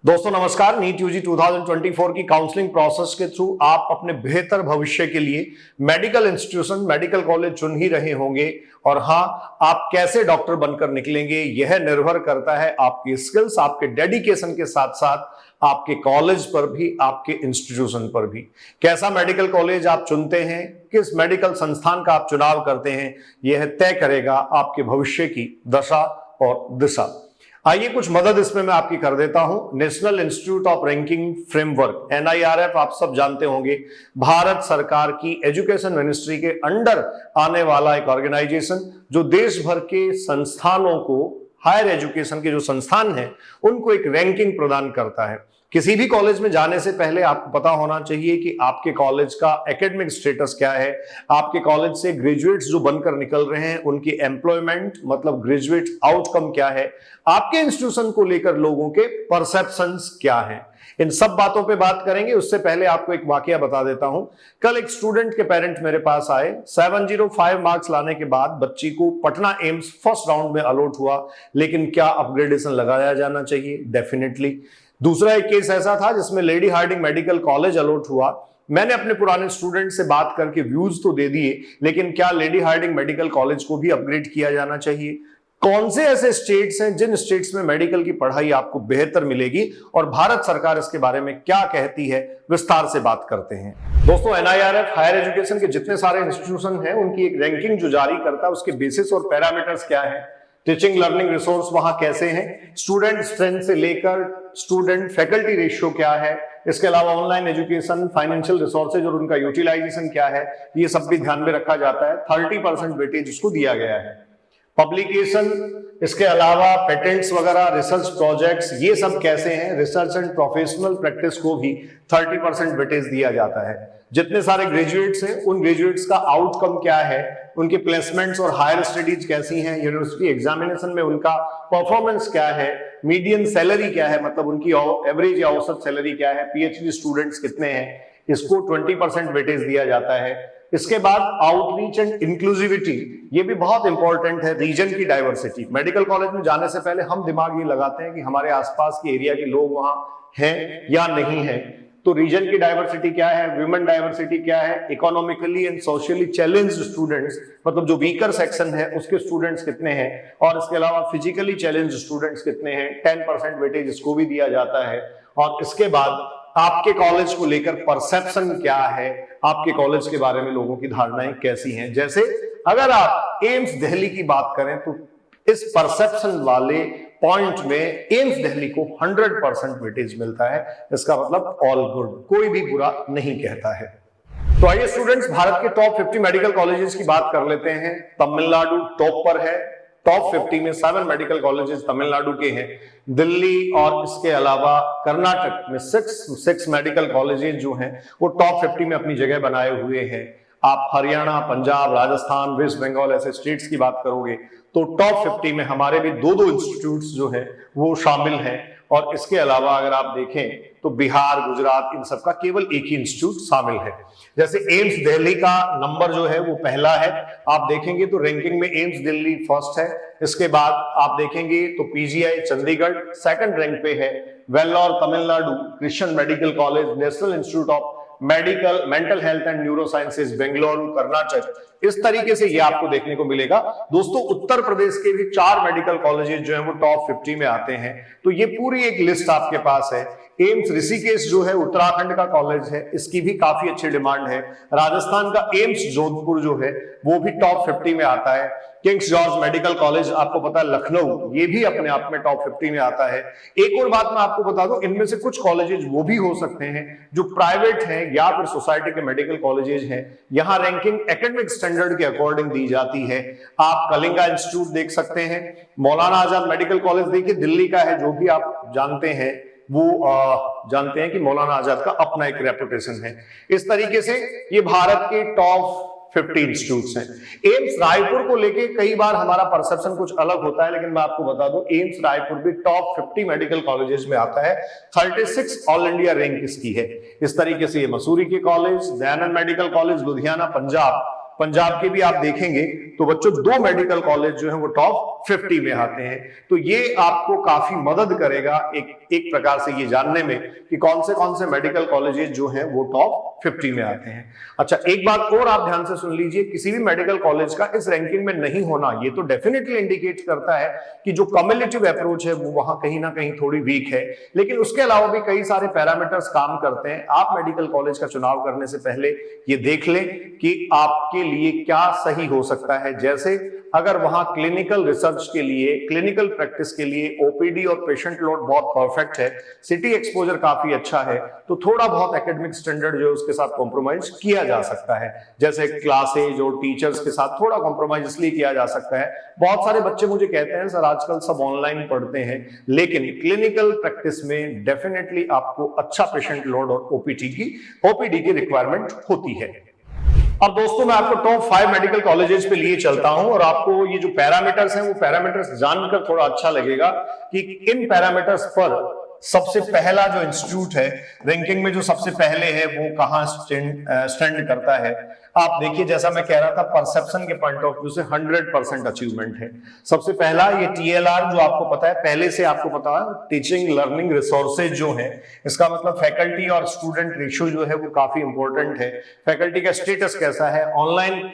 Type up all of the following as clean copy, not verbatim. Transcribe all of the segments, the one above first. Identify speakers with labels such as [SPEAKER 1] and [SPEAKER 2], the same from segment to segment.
[SPEAKER 1] दोस्तों नमस्कार। NEET UG 2024 की काउंसलिंग प्रोसेस के थ्रू आप अपने बेहतर भविष्य के लिए मेडिकल इंस्टीट्यूशन, मेडिकल कॉलेज चुन ही रहे होंगे। और हाँ, आप कैसे डॉक्टर बनकर निकलेंगे यह निर्भर करता है आपकी स्किल्स, आपके डेडिकेशन के साथ साथ आपके कॉलेज पर भी, आपके इंस्टीट्यूशन पर भी। कैसा मेडिकल कॉलेज आप चुनते हैं, किस मेडिकल संस्थान का आप चुनाव करते हैं, यह तय करेगा आपके भविष्य की दशा और दिशा। आइए कुछ मदद इसमें मैं आपकी कर देता हूं। National institute of ranking framework NIRF आप सब जानते होंगे, भारत सरकार की एजुकेशन मिनिस्ट्री के अंडर आने वाला एक ऑर्गेनाइजेशन जो देश भर के संस्थानों को, हायर एजुकेशन के जो संस्थान हैं उनको एक रैंकिंग प्रदान करता है। किसी भी कॉलेज में जाने से पहले आपको पता होना चाहिए कि आपके कॉलेज का एकेडमिक स्टेटस क्या है, आपके कॉलेज से ग्रेजुएट्स जो बनकर निकल रहे हैं उनकी एम्प्लॉयमेंट मतलब ग्रेजुएट आउटकम क्या है, आपके इंस्टीट्यूशन को लेकर लोगों के परसेप्शंस क्या हैं। इन सब बातों पे बात करेंगे। उससे पहले आपको एक वाकया बता देता हूं। कल एक स्टूडेंट के पेरेंट मेरे पास आए। 705 मार्क्स लाने के बाद बच्ची को पटना एम्स फर्स्ट राउंड में अलॉट हुआ, लेकिन क्या अपग्रेडेशन लगाया जाना चाहिए? डेफिनेटली। दूसरा एक केस ऐसा था जिसमें Lady Hardinge medical college allot हुआ। मैंने अपने पुराने स्टूडेंट से बात करके व्यूज तो दे दिए, लेकिन क्या लेडी हार्डिंग मेडिकल कॉलेज को भी अपग्रेड किया जाना चाहिए? कौन से ऐसे स्टेट्स हैं जिन स्टेट्स में मेडिकल की पढ़ाई आपको बेहतर मिलेगी और भारत सरकार इसके बारे में क्या कहती है, विस्तार से बात करते हैं। दोस्तों, NIRF हायर एजुकेशन के जितने सारे इंस्टीट्यूशन हैं उनकी एक रैंकिंग जो जारी करता है, उसके बेसिस और पैरामीटर्स क्या है, टीचिंग लर्निंग रिसोर्स वहां कैसे हैं, स्टूडेंट स्ट्रेंथ से लेकर स्टूडेंट फैकल्टी रेशियो क्या है, इसके अलावा ऑनलाइन एजुकेशन, फाइनेंशियल रिसोर्सेज और उनका यूटिलाइजेशन क्या है, ये सब भी ध्यान में रखा जाता है। 30% वेटेज इसको दिया गया है। पब्लिकेशन, इसके अलावा पेटेंट्स वगैरह, रिसर्च प्रोजेक्ट्स, ये सब कैसे हैं, रिसर्च एंड प्रोफेशनल प्रैक्टिस को भी 30% वेटेज दिया जाता है। जितने सारे ग्रेजुएट्स हैं उन ग्रेजुएट्स का आउटकम क्या है, उनके प्लेसमेंट्स और हायर स्टडीज कैसी हैं, यूनिवर्सिटी एग्जामिनेशन में उनका परफॉर्मेंस क्या है, मीडियन सैलरी क्या है, मतलब उनकी एवरेज या औसत सैलरी क्या है, PhD स्टूडेंट्स कितने हैं, इसको 20% वेटेज दिया जाता है। इसके बाद आउटरीच एंड इंक्लूसिविटी, ये भी बहुत इंपॉर्टेंट है। रीजन की डाइवर्सिटी, मेडिकल कॉलेज में जाने से पहले हम दिमाग ये लगाते हैं कि हमारे आसपास के एरिया के लोग वहां हैं या नहीं है, तो रीजन की डाइवर्सिटी क्या है, वुमेन डाइवर्सिटी क्या है, economically and socially challenged students मतलब जो वीकर सेक्शन है उसके स्टूडेंट्स कितने हैं, और इसके अलावा फिजिकली चैलेंज्ड स्टूडेंट्स कितने हैं, 10% वेटेज इसको भी दिया जाता है। और इसके बाद आपके कॉलेज को लेकर परसेप्शन क्या है, आपके कॉलेज के बारे में लोगों की धारणाएं कैसी हैं। जैसे अगर आप एम्स दिल्ली की बात करें तो इस परसेप्शन वाले पॉइंट में एम्स दिल्ली को 100% वेटेज मिलता है। इसका मतलब ऑल गुड, कोई भी बुरा नहीं कहता है। तो आइए स्टूडेंट्स, भारत के टॉप 50 मेडिकल कॉलेजेस की बात कर लेते हैं। तमिलनाडु टॉप पर है। टॉप 50 में 7 मेडिकल कॉलेजेस तमिलनाडु के हैं। दिल्ली और इसके अलावा कर्नाटक में 6 मेडिकल कॉलेजेस जो हैं वो टॉप 50 में अपनी जगह बनाए हुए हैं। आप हरियाणा, पंजाब, राजस्थान, वेस्ट बंगाल ऐसे स्टेट्स की बात करोगे तो टॉप 50 में हमारे भी दो इंस्टीट्यूट्स जो है वो शामिल हैं। और इसके अलावा अगर आप देखें तो बिहार, गुजरात, इन सब का केवल एक ही इंस्टीट्यूट शामिल है। जैसे एम्स दिल्ली का नंबर जो है वो पहला है। आप देखेंगे तो रैंकिंग में एम्स दिल्ली फर्स्ट है। इसके बाद आप देखेंगे तो PGI चंडीगढ़ सेकंड रैंक पे है। Vellore Tamil Nadu, Christian medical college, national institute of medical mental health and neuro sciences Bengaluru Karnataka, इस तरीके से ये आपको देखने को मिलेगा। दोस्तों, उत्तर प्रदेश के भी 4 मेडिकल कॉलेजेस जो हैं वो टॉप 50 में आते हैं। तो ये पूरी एक लिस्ट आपके पास है। एम्स ऋषिकेश जो है उत्तराखंड का कॉलेज है, इसकी भी काफी अच्छी डिमांड है। राजस्थान का एम्स जोधपुर जो है वो भी टॉप 50 में आता है। किंग्स जॉर्ज मेडिकल कॉलेज आपको पता है लखनऊ, ये भी अपने आप में टॉप 50 में आता है। एक और बात मैं आपको बता दूं, इनमें से कुछ कॉलेजेस वो भी हो सकते हैं जो प्राइवेट हैं या फिर सोसाइटी के मेडिकल कॉलेजेस हैं। यहां रैंकिंग एकेडमिक स्टैंडर्ड के अकॉर्डिंग दी जाती है। आप कलिंगा इंस्टीट्यूट देख सकते हैं, मौलाना आजाद मेडिकल कॉलेज देखिए दिल्ली का है, जो भी आप जानते हैं वो जानते हैं कि मौलाना आजाद का अपना एक रेपुटेशन है। इस तरीके से ये भारत के टॉप 50 इंस्टीट्यूट्स हैं। एम्स रायपुर को लेके कई बार हमारा परसेप्शन कुछ अलग होता है, लेकिन मैं आपको बता दूं एम्स रायपुर भी टॉप 50 मेडिकल कॉलेजेस में आता है। 36 ऑल इंडिया रैंक इसकी है। इस तरीके से ये मसूरी के college, Dayanand medical college Ludhiana Punjab के भी आप देखेंगे तो बच्चों 2 मेडिकल कॉलेज जो है वो टॉप 50 में आते हैं। तो ये आपको काफी मदद करेगा एक प्रकार से ये जानने में कि कौन से मेडिकल कॉलेजेस जो हैं वो टॉप 50 में आते हैं। अच्छा, एक बात और आप ध्यान से सुन लीजिए, किसी भी मेडिकल कॉलेज का इस रैंकिंग में नहीं होना ये तो डेफिनेटली इंडिकेट करता है कि जो कम्युलेटिव अप्रोच है वो वहां कहीं ना कहीं थोड़ी वीक है, लेकिन उसके अलावा भी कई सारे पैरामीटर्स काम करते हैं। आप मेडिकल कॉलेज का चुनाव करने से पहले ये देख लें कि आपके लिए क्या सही हो सकता है। जैसे अगर वहां क्लिनिकल रिसर्च के लिए, क्लिनिकल प्रैक्टिस के लिए ओपीडी और पेशेंट लोड बहुत परफेक्ट है, सिटी एक्सपोजर काफी अच्छा है, तो थोड़ा बहुत एकेडमिक स्टैंडर्ड जो है उसके साथ कॉम्प्रोमाइज किया जा सकता है। जैसे क्लासेज और टीचर्स के साथ थोड़ा कॉम्प्रोमाइज इसलिए किया जा सकता है, बहुत सारे बच्चे मुझे कहते हैं सर आजकल सब ऑनलाइन पढ़ते हैं, लेकिन क्लिनिकल प्रैक्टिस में डेफिनेटली आपको अच्छा पेशेंट लोड और ओपीडी की रिक्वायरमेंट होती है। अब दोस्तों मैं आपको टॉप 5 मेडिकल कॉलेजेस पे लिए चलता हूं और आपको ये जो पैरामीटर्स हैं वो पैरामीटर्स जानकर थोड़ा अच्छा लगेगा कि इन पैरामीटर्स पर सबसे पहला जो इंस्टीट्यूट है रैंकिंग में जो सबसे पहले है वो कहां स्टैंड करता है। आप देखिए, जैसा मैं कह रहा था, परसेप्शन के पॉइंट ऑफ व्यू से 100% अचीवमेंट है। सबसे पहला ये टीएलआर जो आपको पता है, पहले से आपको पता है, टीचिंग लर्निंग रिसोर्सेज जो है, इसका मतलब फैकल्टी और स्टूडेंट रेशियो जो है वो काफी इंपॉर्टेंट है। फैकल्टी का स्टेटस कैसा है, ऑनलाइन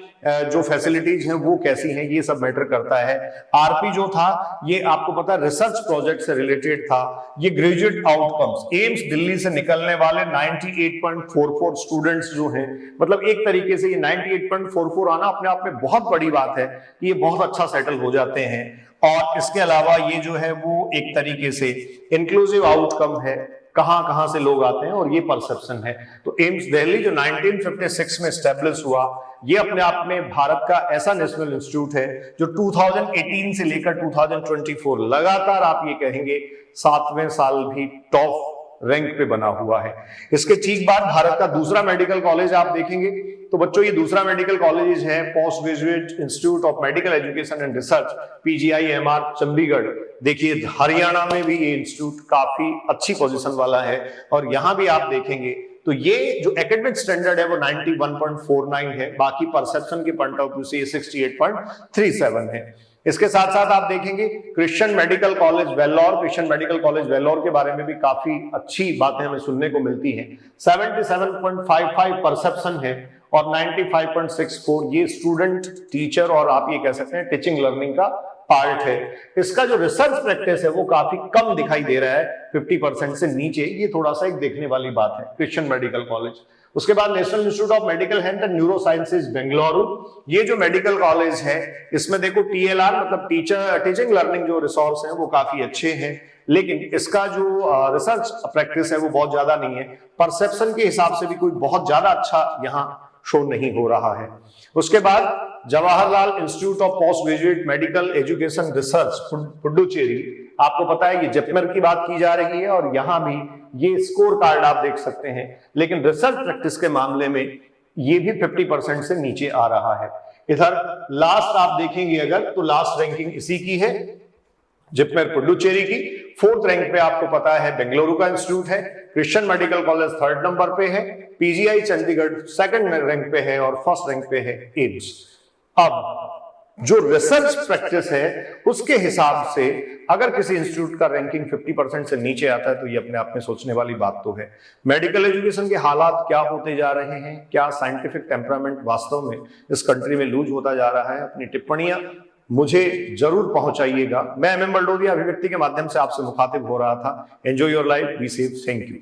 [SPEAKER 1] जो फैसिलिटीज हैं वो कैसी हैं, ये सब मैटर करता है। आरपी जो था ये आपको पता है रिसर्च प्रोजेक्ट से रिलेटेड था। ये ग्रेजुएट आउटकम्स, एम्स दिल्ली से निकलने वाले 98.44 स्टूडेंट्स जो हैं, मतलब एक तरीके से ये 98.44 आना अपने आप में बहुत बड़ी बात है कि ये बहुत अच्छा सेटल हो जाते हैं। और इसके अलावा ये जो है वो एक तरीके से इंक्लूसिव आउटकम है, कहां से लोग आते हैं, और ये परसेप्शन है। तो एम्स दिल्ली जो 1956 में एस्टेब्लिश हुआ, ये अपने आप में भारत का ऐसा नेशनल इंस्टीट्यूट है जो 2018 से लेकर 2024 लगातार आप ये कहेंगे 7वें साल भी टॉप रैंक पे बना हुआ है। इसके ठीक बाद भारत का दूसरा मेडिकल कॉलेज आप देखेंगे तो बच्चों ये दूसरा मेडिकल कॉलेज है post graduate institute of medical education and research, PGIMER Chandigarh. देखिए हरियाणा में भी ये इंस्टीट्यूट काफी अच्छी पोजीशन वाला है, और यहां भी आप देखेंगे तो ये जो एकेडमिक स्टैंडर्ड है वो 91.49 है, बाकी परसेप्शन के पॉइंट ऑफ व्यू से ये 68.37 है। इसके साथ साथ आप देखेंगे Christian medical college Vellore, Christian medical college Vellore के बारे में भी काफी अच्छी बातें हमें सुनने को मिलती हैं। 77.55 परसेप्शन है और 95.64 ये स्टूडेंट टीचर और आप ये कह सकते हैं टीचिंग लर्निंग का पार्ट है। इसका जो रिसर्च प्रैक्टिस है वो काफी कम दिखाई दे रहा है, 50% से नीचे, ये थोड़ा सा एक देखने वाली बात है क्रिश्चियन मेडिकल कॉलेज। उसके बाद national institute of medical health and neuro sciences Bengaluru, ये जो मेडिकल कॉलेज है इसमें देखो टीएलआर मतलब टीचिंग लर्निंग जो रिसोर्स है वो काफी अच्छे हैं, लेकिन इसका जो रिसर्च प्रैक्टिस है वो बहुत ज्यादा नहीं है। परसेप्शन के हिसाब से भी कोई बहुत ज्यादा अच्छा यहाँ शो नहीं हो रहा है। उसके बाद Jawaharlal institute of post graduate medical education research Puducherry, आपको पता है ये जिपमर की बात की जा रही है और यहां भी ये स्कोर कार्ड आप देख सकते हैं, लेकिन रिसर्च प्रैक्टिस के मामले में ये भी 50% से नीचे आ रहा है। इधर लास्ट आप देखेंगे अगर तो लास्ट रैंकिंग इसी की है, जिपमर पुडुचेरी की। 4th रैंक पे आपको पता है बेंगलुरु का इंस्टीट्यूट है, Christian medical college 3rd number पे है, पीजीआई चंडीगढ़ 2nd रैंक पे है और 1st रैंक पे है एम्स। अब जो रिसर्च प्रैक्टिस है उसके हिसाब से अगर किसी इंस्टीट्यूट का रैंकिंग 50% से नीचे आता है तो ये अपने आप में सोचने वाली बात तो है। मेडिकल एजुकेशन के हालात क्या होते जा रहे हैं, क्या साइंटिफिक टेम्परामेंट वास्तव में इस कंट्री में लूज होता जा रहा है, अपनी टिप्पणियां मुझे जरूर पहुंचाइएगा। मैं एमएम बलडोरिया अभिव्यक्ति के माध्यम से आपसे मुखातिब हो रहा था। Enjoy your life, be safe, thank you.